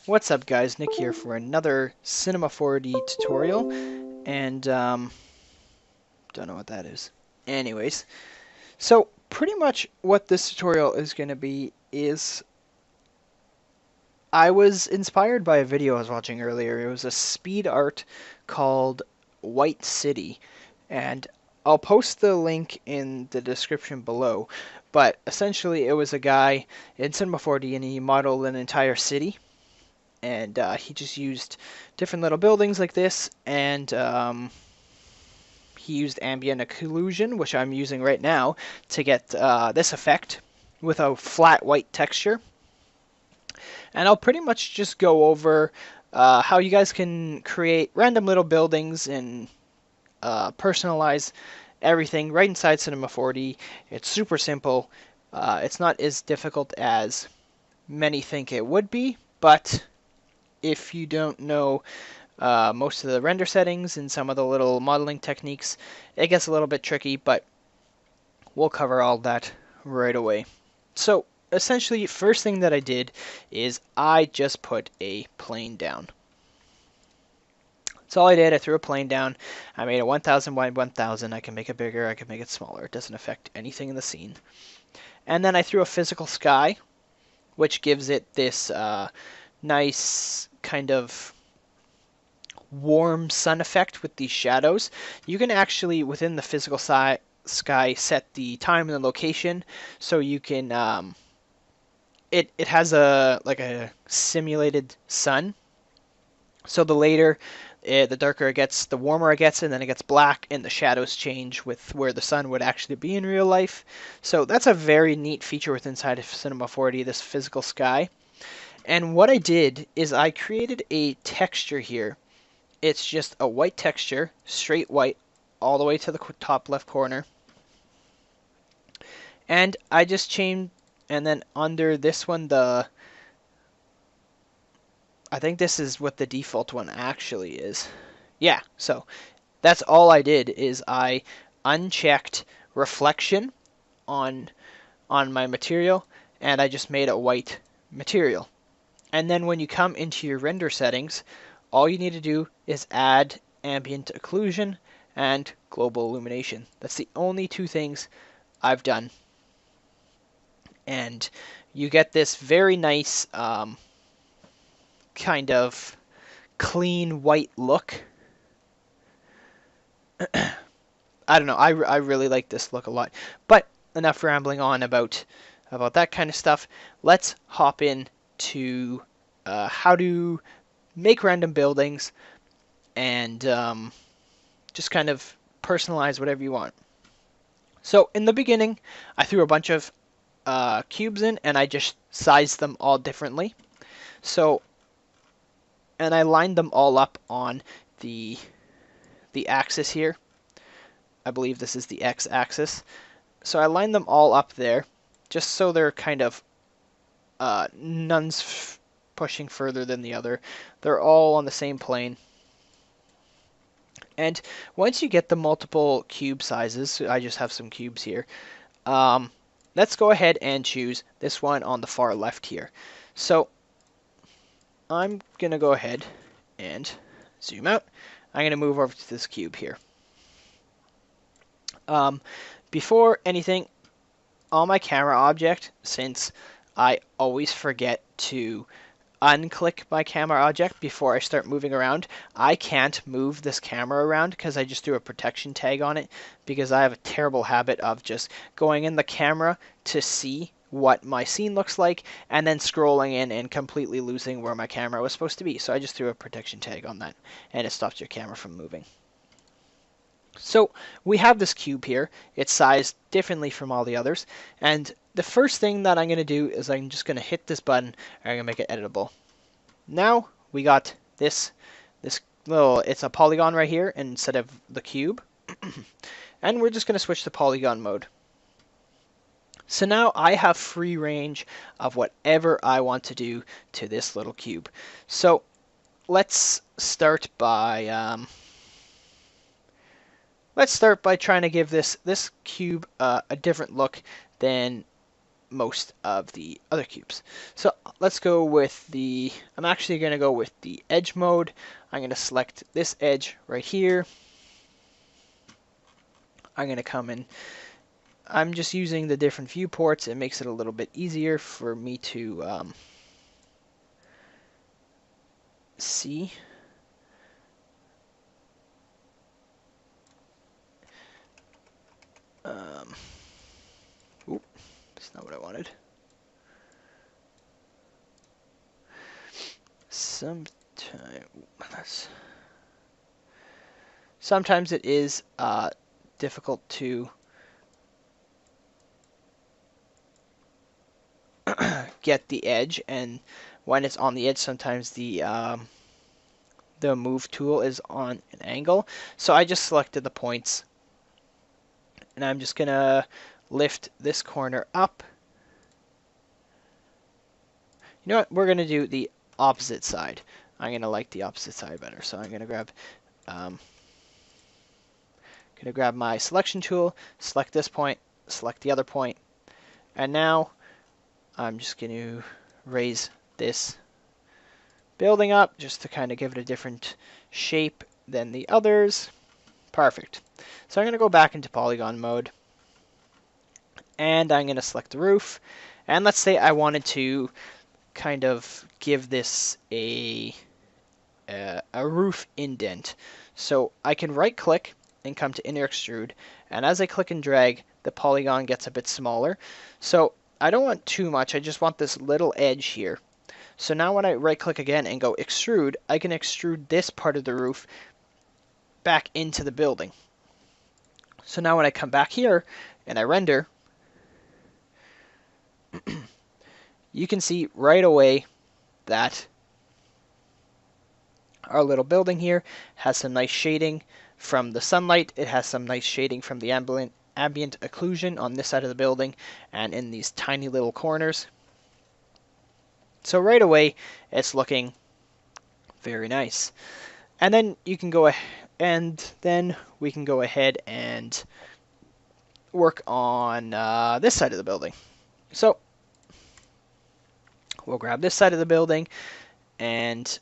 What's up guys, Nick here for another Cinema 4D tutorial, and don't know what that is. Anyways, so pretty much what this tutorial is going to be is, I was inspired by a video I was watching earlier. It was a speed art called White City, and I'll post the link in the description below, but essentially it was a guy in Cinema 4D and he modeled an entire city. And he just used different little buildings like this, and he used Ambient Occlusion, which I'm using right now, to get this effect with a flat white texture. And I'll pretty much just go over how you guys can create random little buildings and personalize everything right inside Cinema 4D. It's super simple. It's not as difficult as many think it would be, but if you don't know most of the render settings and some of the little modeling techniques, it gets a little bit tricky, but we'll cover all that right away. So essentially, first thing that I did is I just put a plane down. That's all I did. I threw a plane down. I made a 1000 by 1000. I can make it bigger, I can make it smaller. It doesn't affect anything in the scene. And then I threw a physical sky, which gives it this nice kind of warm sun effect with these shadows. You can actually, within the physical sky, set the time and the location, so you can it has a like a simulated sun, so the later the darker it gets, the warmer it gets, and then it gets black and the shadows change with where the sun would actually be in real life. So that's a very neat feature with inside of Cinema 4D, this physical sky. And what I did is I created a texture here. It's just a white texture, straight white, all the way to the top left corner. And I just changed, and then under this one, I think this is what the default one actually is. Yeah, so that's all I did is I unchecked reflection on my material, and I just made a white material. And then when you come into your render settings, all you need to do is add Ambient Occlusion and Global Illumination. That's the only two things I've done. And you get this very nice kind of clean white look. I don't know, I really like this look a lot. But enough rambling on about that kind of stuff. Let's hop in to how to make random buildings and just kind of personalize whatever you want. So in the beginning, I threw a bunch of cubes in, and I just sized them all differently. So, and I lined them all up on the axis here. I believe this is the x-axis. So I lined them all up there, just so they're kind of none's pushing further than the other. They're all on the same plane. And once you get the multiple cube sizes, I just have some cubes here, let's go ahead and choose this one on the far left here. So I'm going to go ahead and zoom out. I'm going to move over to this cube here. Before anything, on my camera object, since I always forget to unclick my camera object before I start moving around, I can't move this camera around because I just threw a protection tag on it, because I have a terrible habit of just going in the camera to see what my scene looks like and then scrolling in and completely losing where my camera was supposed to be. So I just threw a protection tag on that, and it stops your camera from moving. So we have this cube here. It's sized differently from all the others, and the first thing that I'm going to do is I'm just going to hit this button, and I'm going to make it editable. Now we got this little, it's a polygon right here instead of the cube. And we're just going to switch to polygon mode. So now I have free range of whatever I want to do to this little cube. So let's start by trying to give this cube a different look than most of the other cubes. So let's go with the, I'm actually going to go with the edge mode. I'm going to select this edge right here. I'm going to come in. I'm just using the different viewports. It makes it a little bit easier for me to see. Oop, that's not what I wanted. Sometimes it is difficult to get the edge, and when it's on the edge, sometimes the move tool is on an angle. So I just selected the points, and I'm just gonna lift this corner up. You know what? We're gonna do the opposite side. I'm gonna like the opposite side better, so I'm gonna grab my selection tool, select this point, select the other point, and now I'm just going to raise this building up just to kind of give it a different shape than the others. Perfect. So I'm going to go back into polygon mode, and I'm going to select the roof, and let's say I wanted to kind of give this a roof indent. So I can right click and come to inner extrude, and as I click and drag, the polygon gets a bit smaller. So I don't want too much, I just want this little edge here. So now when I right click again and go extrude, I can extrude this part of the roof back into the building. So now when I come back here and I render, you can see right away that our little building here has some nice shading from the sunlight. It has some nice shading from the ambient occlusion on this side of the building and in these tiny little corners. So right away, it's looking very nice. And then you can go we can go ahead and work on this side of the building. So we'll grab this side of the building, and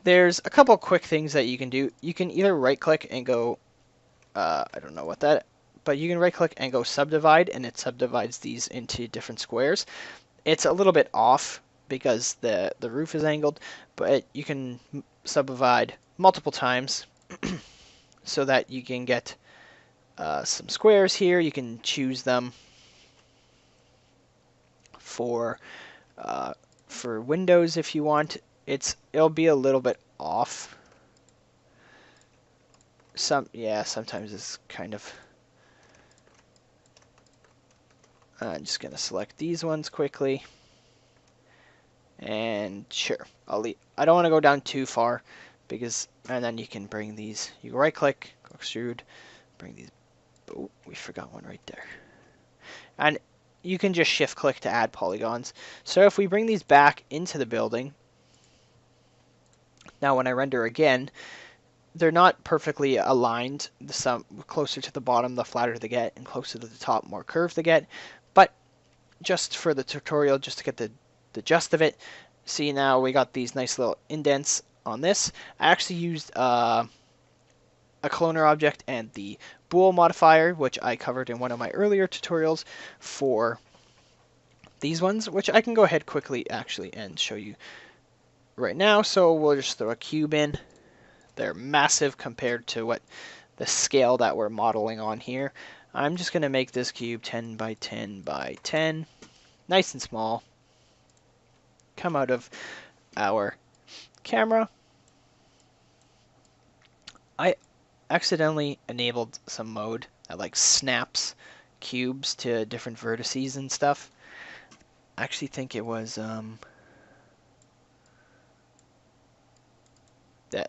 there's a couple quick things that you can do. You can either right click and go, I don't know what that, but you can right click and go subdivide, and it subdivides these into different squares. It's a little bit off because the roof is angled, but you can subdivide multiple times so that you can get some squares here. You can choose them for windows if you want. It'll be a little bit off. Sometimes it's kind of. I'm just gonna select these ones quickly, and sure, I'll leave. I don't want to go down too far because, and then you can bring these. You right click, go extrude, bring these. Oh, we forgot one right there. And you can just shift click to add polygons. So if we bring these back into the building, now when I render again, they're not perfectly aligned. Some closer to the bottom, the flatter they get, and closer to the top, more curved they get. But just for the tutorial, just to get the gist of it, see now we got these nice little indents on this. I actually used a cloner object and the bool modifier, which I covered in one of my earlier tutorials for these ones, which I can go ahead quickly actually and show you right now. So we'll just throw a cube in. They're massive compared to what the scale that we're modeling on here. I'm just going to make this cube 10 by 10 by 10, nice and small. Come out of our camera. I accidentally enabled some mode that like snaps cubes to different vertices and stuff. I actually think it was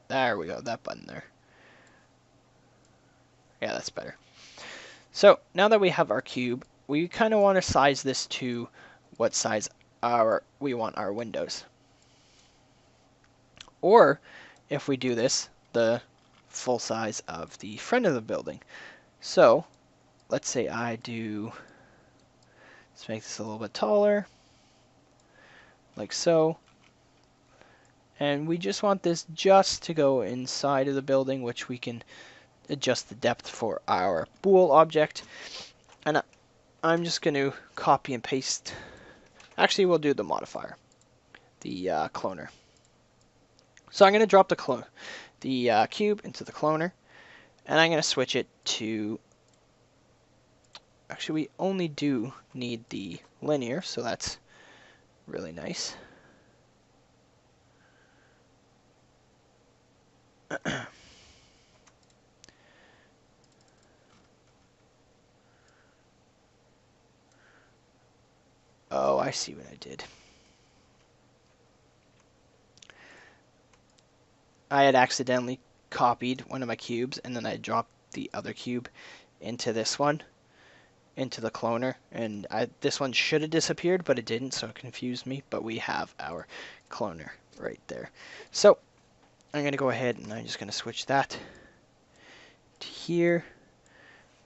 there we go, that button there. Yeah, that's better. So now that we have our cube, we kind of want to size this to what size we want our windows. Or if we do this, the full size of the front of the building. So let's say I do Let's make this a little bit taller, like so. And we just want this just to go inside of the building, which we can adjust the depth for our bool object. And I'm just going to copy and paste. Actually, we'll do the modifier, the cloner. So I'm going to drop the cube into the cloner, and I'm going to switch it to. Actually, we only do need the linear, so that's really nice. Oh, I see what I did. I had accidentally copied one of my cubes, and then I dropped the other cube into this one, into the cloner, and this one should have disappeared, but it didn't, so it confused me. But we have our cloner right there. So I'm going to go ahead and I'm just going to switch that to here.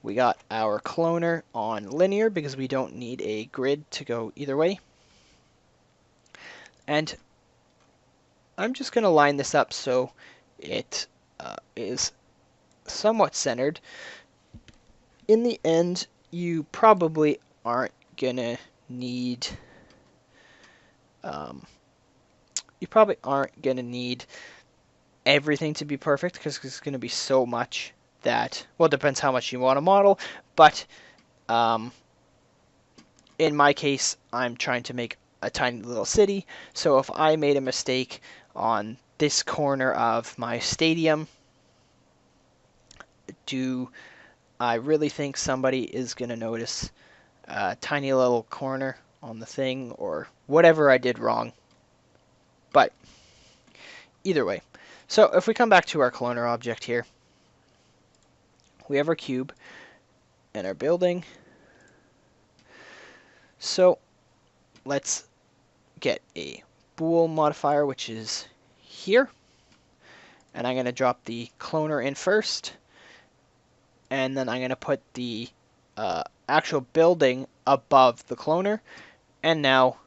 We got our cloner on linear because we don't need a grid to go either way. And I'm just going to line this up so it is somewhat centered. In the end, you probably aren't going to need everything to be perfect, because there's going to be so much that, well, it depends how much you want to model, but in my case, I'm trying to make a tiny little city, so if I made a mistake on this corner of my stadium, do I really think somebody is going to notice a tiny little corner on the thing, or whatever I did wrong? But either way. So if we come back to our cloner object here, we have our cube and our building. So let's get a bool modifier, which is here. And I'm going to drop the cloner in first. And then I'm going to put the actual building above the cloner. And now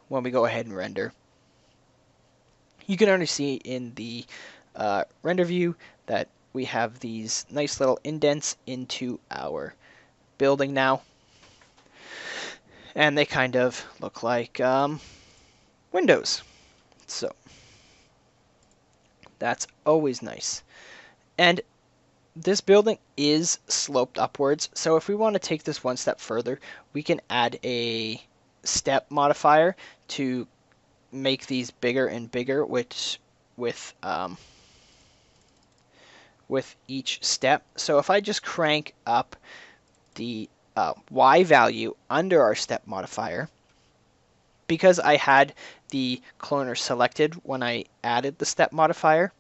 when we go ahead and render, you can already see in the render view that we have these nice little indents into our building now. And they kind of look like windows. So that's always nice. And this building is sloped upwards, so if we want to take this one step further, we can add a step modifier to make these bigger and bigger, which with each step. So if I just crank up the Y value under our step modifier, because I had the cloner selected when I added the step modifier,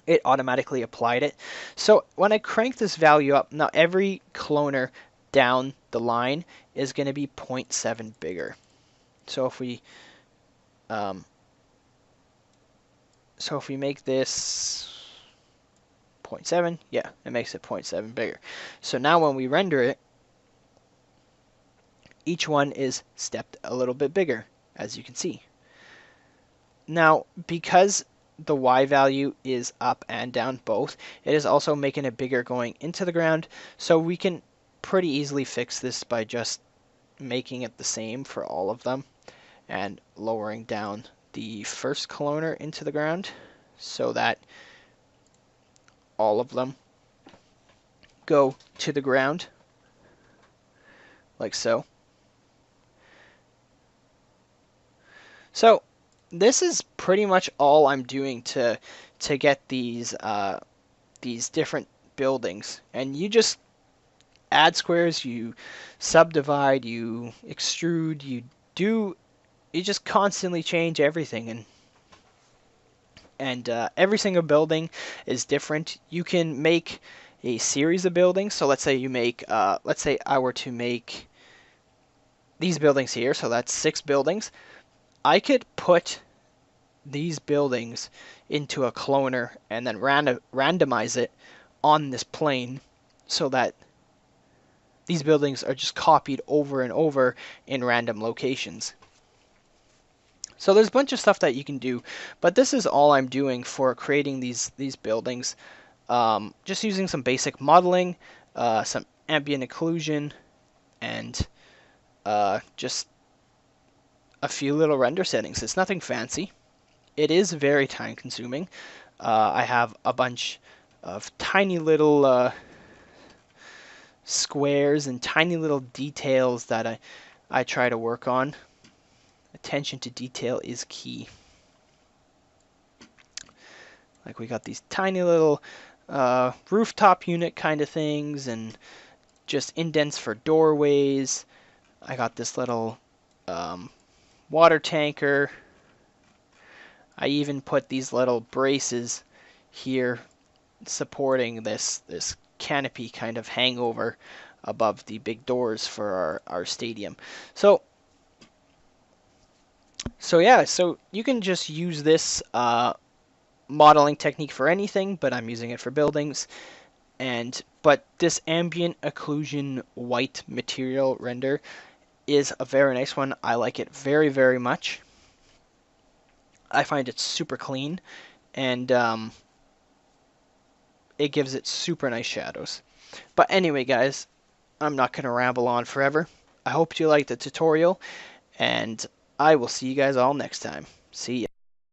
it automatically applied it. So when I crank this value up, now every cloner down the line is going to be 0.7 bigger. So if we make this 0.7, yeah, it makes it 0.7 bigger. So now when we render it, each one is stepped a little bit bigger, as you can see. Now, because the Y value is up and down both, it is also making it bigger going into the ground, so we can pretty easily fix this by just making it the same for all of them and lowering down the first cloner into the ground so that all of them go to the ground like so. So this is pretty much all I'm doing to get these different buildings. And you just add squares, you subdivide, you extrude, you just constantly change everything, and every single building is different. You can make a series of buildings. So let's say you make let's say I were to make these buildings here, so that's 6 buildings. I could put these buildings into a cloner and then randomize it on this plane so that these buildings are just copied over and over in random locations. So there's a bunch of stuff that you can do, but this is all I'm doing for creating these buildings. Just using some basic modeling, some ambient occlusion, and just a few little render settings. It's nothing fancy. It is very time consuming. I have a bunch of tiny little squares and tiny little details that I try to work on. Attention to detail is key. Like we got these tiny little rooftop unit kind of things, and just indents for doorways. I got this little water tanker. I even put these little braces here supporting this canopy kind of hangover above the big doors for our stadium. So yeah, so you can just use this modeling technique for anything, but I'm using it for buildings. But this ambient occlusion white material render is a very nice one. I like it very, very much. I find it super clean, and it gives it super nice shadows. But anyway, guys, I'm not going to ramble on forever. I hope you liked the tutorial, and I will see you guys all next time. See ya.